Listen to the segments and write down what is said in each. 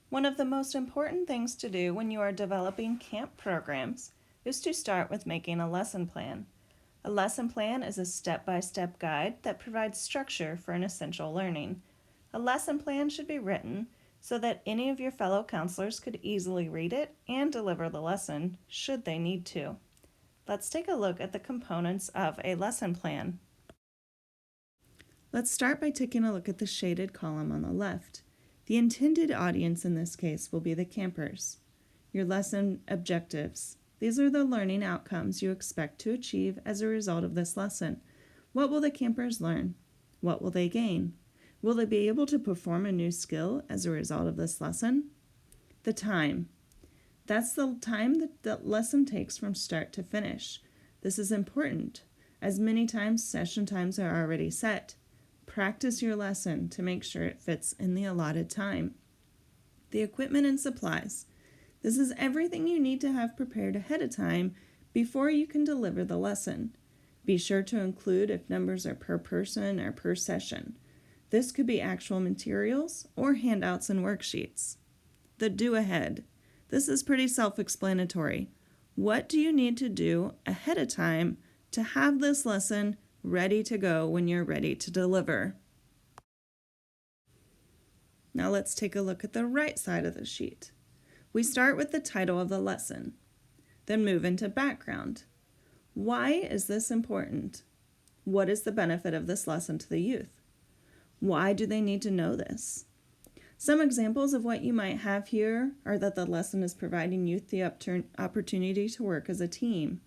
One of the most important things to do when you are developing camp programs is to start with making a lesson plan. A lesson plan is a step-by-step guide that provides structure for an essential learning. A lesson plan should be written so that any of your fellow counselors could easily read it and deliver the lesson should they need to. Let's take a look at the components of a lesson plan. Let's start by taking a look at the shaded column on the left. The intended audience in this case will be the campers. Your lesson objectives. These are the learning outcomes you expect to achieve as a result of this lesson. What will the campers learn? What will they gain? Will they be able to perform a new skill as a result of this lesson? The time. That's the time that the lesson takes from start to finish. This is important, as many times session times are already set. Practice your lesson to make sure it fits in the allotted time. The equipment and supplies. This is everything you need to have prepared ahead of time before you can deliver the lesson. Be sure to include if numbers are per person or per session. This could be actual materials or handouts and worksheets. The do ahead. This is pretty self-explanatory. What do you need to do ahead of time to have this lesson ready to go when you're ready to deliver? Now let's take a look at the right side of the sheet. We start with the title of the lesson, then move into background. Why is this important? What is the benefit of this lesson to the youth? Why do they need to know this? Some examples of what you might have here are that the lesson is providing youth the opportunity to work as a team.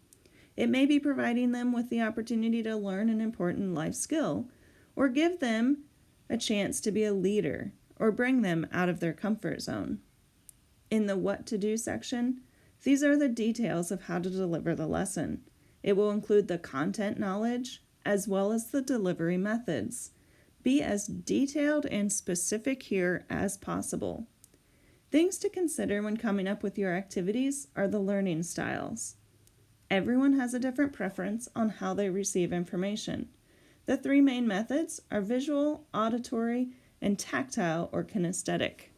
It may be providing them with the opportunity to learn an important life skill, or give them a chance to be a leader, or bring them out of their comfort zone. In the what to do section, these are the details of how to deliver the lesson. It will include the content knowledge as well as the delivery methods. Be as detailed and specific here as possible. Things to consider when coming up with your activities are the learning styles. Everyone has a different preference on how they receive information. The three main methods are visual, auditory, and tactile or kinesthetic.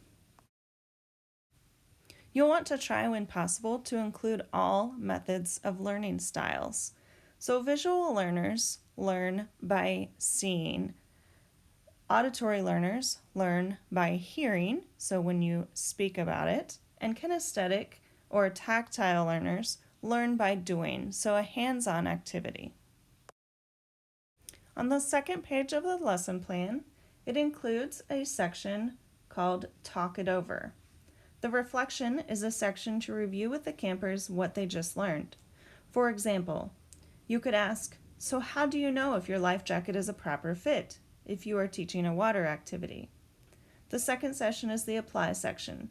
You'll want to try when possible to include all methods of learning styles. So visual learners learn by seeing. Auditory learners learn by hearing, so when you speak about it. And kinesthetic or tactile learners learn by doing, so a hands-on activity. On the second page of the lesson plan, it includes a section called Talk It Over. The reflection is a section to review with the campers what they just learned. For example, you could ask, so how do you know if your life jacket is a proper fit if you are teaching a water activity? The second session is the Apply section.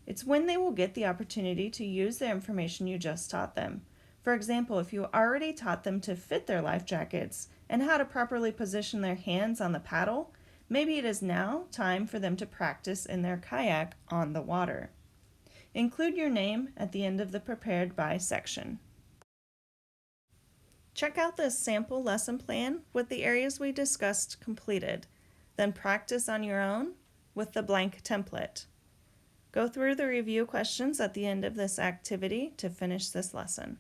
It's when they will get the opportunity to use the information you just taught them. For example, if you already taught them to fit their life jackets and how to properly position their hands on the paddle, maybe it is now time for them to practice in their kayak on the water. Include your name at the end of the Prepared By section. Check out this sample lesson plan with the areas we discussed completed, then practice on your own with the blank template. Go through the review questions at the end of this activity to finish this lesson.